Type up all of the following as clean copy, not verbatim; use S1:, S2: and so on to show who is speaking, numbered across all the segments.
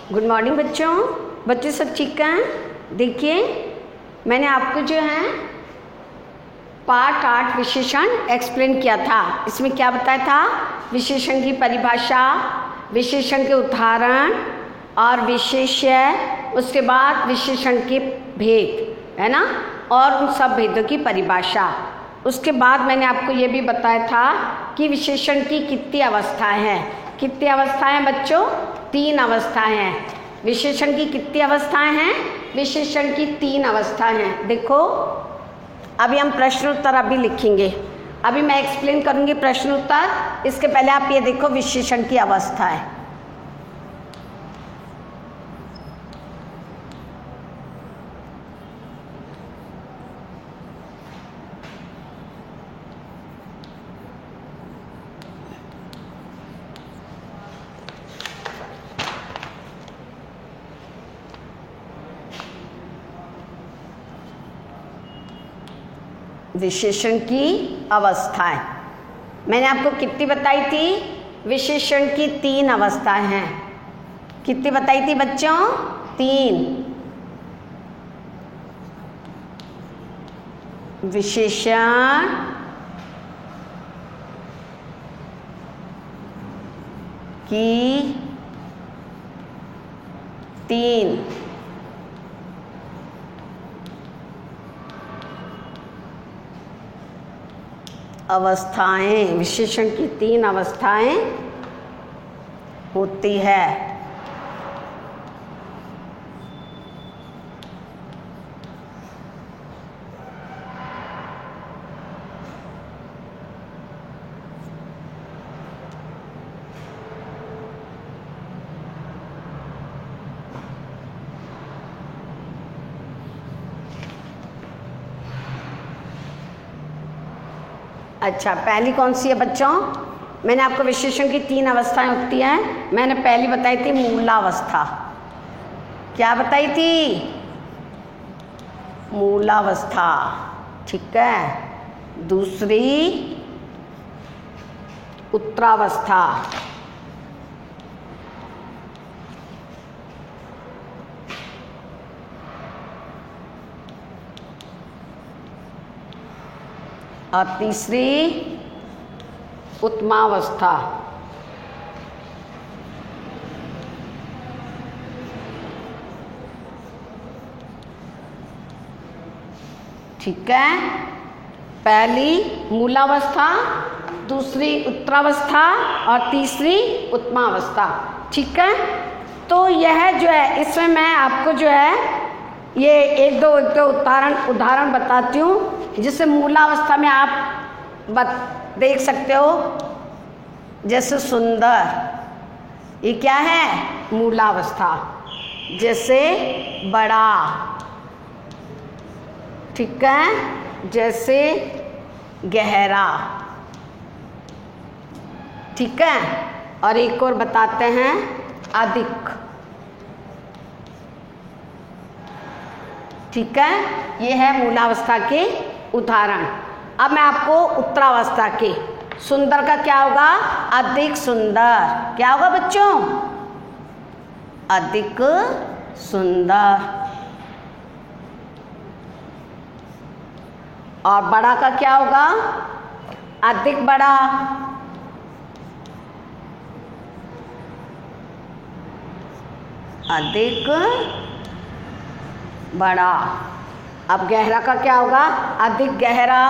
S1: Good morning बच्चों। बच्चे सब ठीक हैं? देखिए मैंने आपको जो है पार्ट 8 विशेषण एक्सप्लेन किया था। इसमें क्या बताया था? विशेषण की परिभाषा, विशेषण के उदाहरण और विशेष्य, उसके बाद विशेषण के भेद है ना, और उन सब भेदों की परिभाषा। उसके बाद मैंने आपको ये भी बताया था कि विशेषण की कितनी अवस्थाएं हैं। कितनी अवस्थाएं बच्चों? 3 अवस्थाएं हैं। विशेषण की कितनी अवस्थाएं हैं? विशेषण की 3 अवस्थाएं हैं। देखो अभी हम प्रश्न उत्तर अभी लिखेंगे, अभी मैं एक्सप्लेन करूंगी प्रश्न उत्तर। इसके पहले आप ये देखो विशेषण की अवस्थाएं। विशेषण की अवस्थाएं मैंने आपको कितनी बताई थी? विशेषण की 3 अवस्थाएं हैं। कितनी बताई थी बच्चों? 3। विशेषण की 3 अवस्थाएं, विशेषण की 3 अवस्थाएं होती है। अच्छा, पहली कौन सी है बच्चों? मैंने आपको विशेषण की 3 अवस्थाएं होती हैं। मैंने पहली बताई थी मूलावस्था। क्या बताई थी? मूलावस्था, ठीक है। दूसरी उत्तरावस्था, और तीसरी उत्तमावस्था। ठीक है, पहली मूलावस्था, दूसरी उत्तरावस्था और तीसरी उत्तमावस्था। ठीक है, तो यह जो है इसमें मैं आपको जो है ये एक दो उदाहरण बताती हूँ, जिससे मूलावस्था में आप देख सकते हो। जैसे सुंदर, ये क्या है? मूलावस्था। जैसे बड़ा, ठीक है। जैसे गहरा, ठीक है। और एक और बताते हैं, अधिक, ठीक है। ये है मूलावस्था के उदाहरण। अब मैं आपको उत्तरावस्था के, सुंदर का क्या होगा? अधिक सुंदर। क्या होगा बच्चों? अधिक सुंदर। और बड़ा का क्या होगा? अधिक बड़ा। अधिक बड़ा। अब गहरा का क्या होगा? अधिक गहरा।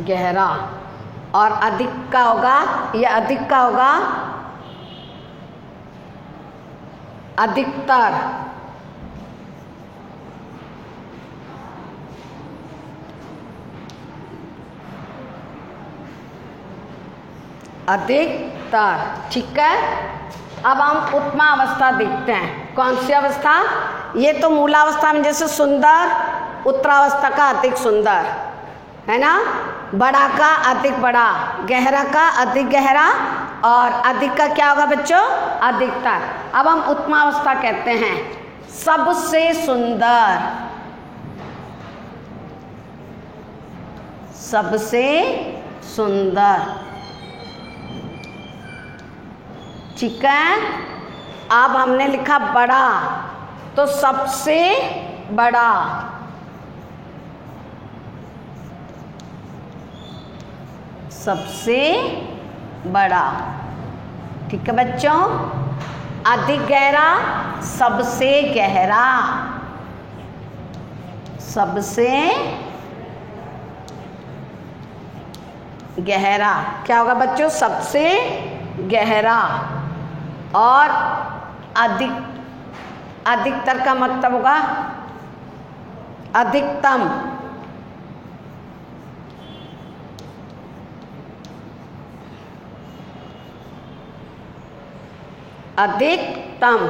S1: गहरा। और अधिक का होगा, ये अधिक का होगा अधिकतर। अधिकतर, ठीक है। अब हम उत्तमा अवस्था देखते हैं। कौन सी अवस्था? ये तो मूलावस्था में जैसे सुंदर, उत्तरावस्था का अधिक सुंदर, है ना। बड़ा का अधिक बड़ा, गहरा का अधिक गहरा, और अधिक का क्या होगा बच्चों? अधिकतर। अब हम उत्तमावस्था कहते हैं सबसे सुंदर, सबसे सुंदर। ठीक है, अब हमने लिखा बड़ा, तो सबसे बड़ा। सबसे बड़ा। ठीक है बच्चों। अधिक गहरा, सबसे गहरा। सबसे गहरा क्या होगा बच्चों? सबसे गहरा। और अधिकतर का मतलब होगा अधिकतम। अधिकतम।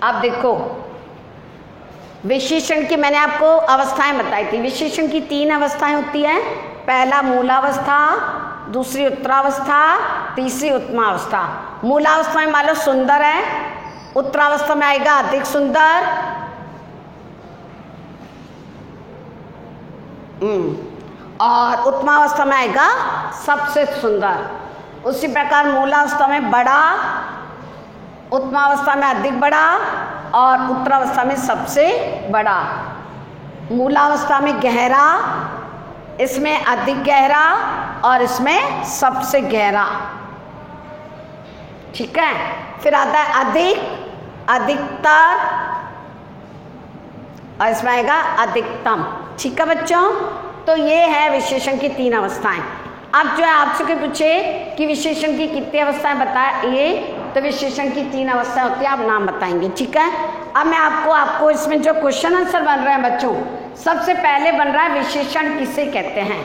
S1: अब देखो, विशेषण की मैंने आपको अवस्थाएं बताई थी। विशेषण की 3 अवस्थाएं होती हैं। पहला मूलावस्था, दूसरी उत्तरावस्था, तीसरी उत्तमावस्था। मूलावस्था में मान लो सुंदर है, उत्तरावस्था में आएगा अधिक सुंदर, और उत्तमावस्था में आएगा सबसे सुंदर। उसी प्रकार मूलावस्था में बड़ा, उत्तमावस्था में अधिक बड़ा, और उत्तरावस्था में सबसे बड़ा। मूलावस्था में गहरा, इसमें अधिक गहरा, और इसमें सबसे गहरा। ठीक है। फिर आता है अधिक, अधिकतर, और इसमें आएगा अधिकतम। ठीक है बच्चों। तो ये है विशेषण की 3 अवस्थाएं। अब जो है आपसे कोई पूछे कि विशेषण की कितनी अवस्थाएं बताइए, तो विशेषण की 3 अवस्थाएं होती है, आप नाम बताएंगे। ठीक है। अब मैं आपको इसमें जो क्वेश्चन आंसर बन रहे हैं बच्चों, सबसे पहले बन रहा है विशेषण किसे कहते हैं।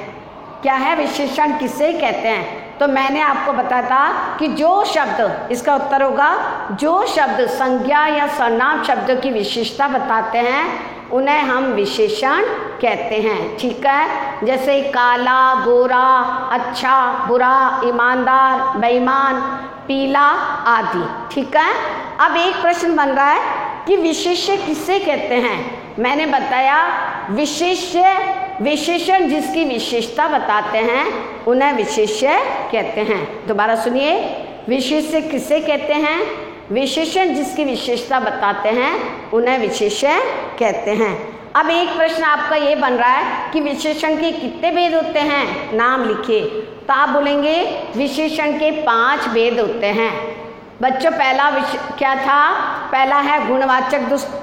S1: क्या है? विशेषण किसे कहते हैं। तो मैंने आपको बताया था कि जो शब्द, इसका उत्तर होगा जो शब्द संज्ञा या सर्वनाम शब्दों की विशेषता बताते हैं उन्हें हम विशेषण कहते हैं। ठीक है। जैसे काला, गोरा, अच्छा, बुरा, ईमानदार, बेईमान, पीला आदि। ठीक है। अब एक प्रश्न बन रहा है कि विशेष्य किसे कहते हैं। मैंने बताया विशेषण जिसकी विशेषता बताते हैं उन्हें विशेष्य कहते हैं। दोबारा सुनिए, विशेष्य किसे कहते हैं? विशेषण जिसकी विशेषता बताते हैं उन्हें विशेष्य कहते हैं। अब एक प्रश्न आपका ये बन रहा है कि विशेषण के कितने भेद होते हैं, नाम लिखिए। तो आप बोलेंगे विशेषण के 5 भेद होते हैं। बच्चों पहला क्या था? पहला है गुणवाचक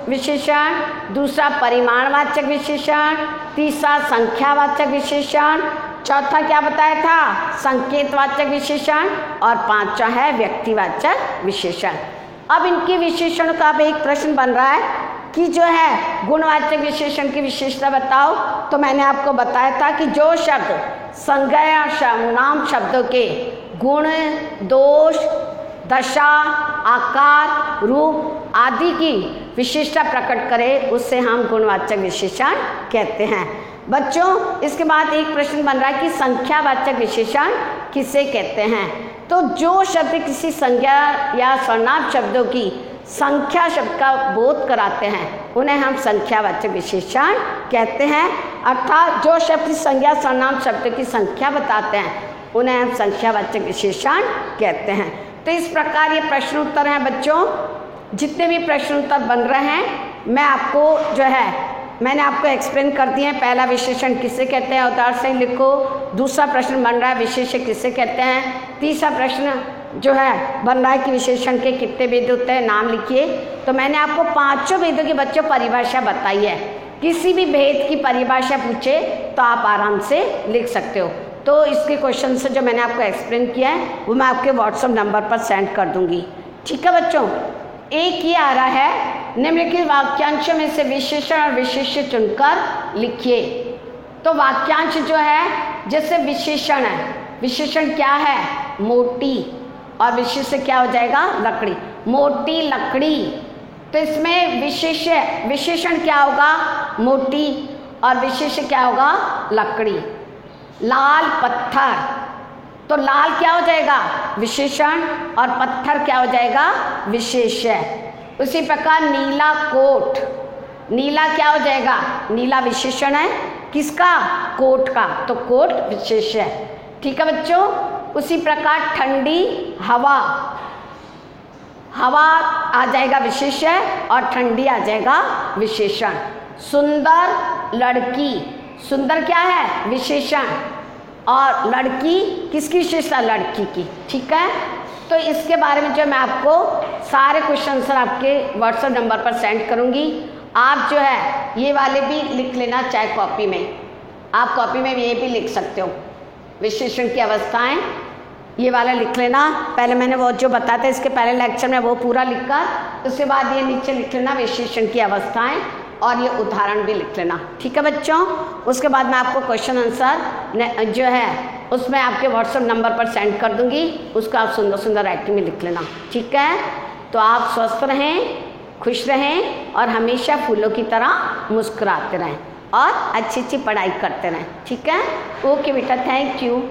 S1: विशेषण, दूसरा परिमाणवाचक विशेषण, तीसरा संख्यावाचक विशेषण, चौथा क्या बताया था? संकेतवाचक विशेषण, और 5वां है व्यक्तिवाचक विशेषण। अब इनके विशेषण का अब एक प्रश्न बन रहा है कि जो है गुणवाचक विशेषण की विशेषता बताओ। तो मैंने आपको बताया था कि जो शब्द संज्ञा या सर्वनाम शब्दों के गुण, दोष, दशा, आकार, रूप आदि की विशेषता प्रकट करे उससे हम गुणवाचक विशेषण कहते हैं। बच्चों इसके बाद एक प्रश्न बन रहा है कि संख्यावाचक विशेषण किसे कहते हैं। तो जो शब्द किसी संज्ञा या सर्वनाम शब्दों की संख्या शब्द का बोध कराते हैं उन्हें हम संख्यावाचक विशेषण कहते हैं। अर्थात जो शब्द की संज्ञा सर्वनाम शब्द की संख्या बताते हैं उन्हें हम संख्यावाचक विशेषण कहते हैं। तो इस प्रकार ये प्रश्न उत्तर हैं बच्चों। जितने भी प्रश्न उत्तर बन रहे हैं मैं आपको जो है मैंने आपको एक्सप्लेन कर दिए हैं। पहला विशेषण किसे कहते हैं, उदाहरण से लिखो। दूसरा प्रश्न बन रहा है विशेषण किसे कहते हैं। तीसरा प्रश्न जो है बन रहा है कि विशेषण के कितने भेद होते हैं, नाम लिखिए। तो मैंने आपको 5 भेदों की बच्चों परिभाषा बताई है। किसी भी भेद की परिभाषा पूछे तो आप आराम से लिख सकते हो। तो इसके क्वेश्चन से जो मैंने आपको एक्सप्लेन किया है वो मैं आपके व्हाट्सएप नंबर पर सेंड कर दूंगी। ठीक है बच्चों। एक ये आ रहा है, निम्नलिखित वाक्यांशों में से विशेषण और विशेष्य चुनकर लिखिए। तो वाक्यांश जो है जैसे विशेषण है, विशेषण क्या है? मोटी, और विशेष्य क्या हो जाएगा? लकड़ी। मोटी लकड़ी। तो इसमें विशेषण क्या होगा? मोटी, और विशेष्य क्या होगा? लकड़ी। लाल पत्थर, तो लाल क्या हो जाएगा? विशेषण, और पत्थर क्या हो जाएगा? विशेष्य। उसी प्रकार नीला कोट, नीला क्या हो जाएगा? नीला विशेषण है, किसका? कोट का, तो कोट विशेष्य। ठीक है बच्चों। उसी प्रकार ठंडी हवा, हवा आ जाएगा विशेष्य और ठंडी आ जाएगा विशेषण। सुंदर लड़की, सुंदर क्या है? विशेषण, और लड़की किसकी विशेषता? लड़की की। ठीक है। तो इसके बारे में जो मैं आपको सारे क्वेश्चन आंसर आपके व्हाट्सएप नंबर पर सेंड करूंगी। आप जो है ये वाले भी लिख लेना, चाहे कॉपी में, आप कॉपी में ये भी लिख सकते हो, विशेषण की अवस्थाएं, ये वाला लिख लेना। पहले मैंने वो जो बताया था इसके पहले लेक्चर में वो पूरा लिखकर, उसके बाद ये नीचे लिख लेना विशेषण की अवस्थाएं, और ये उदाहरण भी लिख लेना। ठीक है बच्चों। उसके बाद मैं आपको क्वेश्चन आंसर जो है उसमें आपके व्हाट्सएप नंबर पर सेंड कर दूंगी, उसको आप सुंदर सुंदर राइटिंग में लिख लेना। ठीक है। तो आप स्वस्थ रहें, खुश रहें और हमेशा फूलों की तरह मुस्कुराते रहें और अच्छी अच्छी पढ़ाई करते रहें। ठीक है। ओके बेटा, थैंक यू।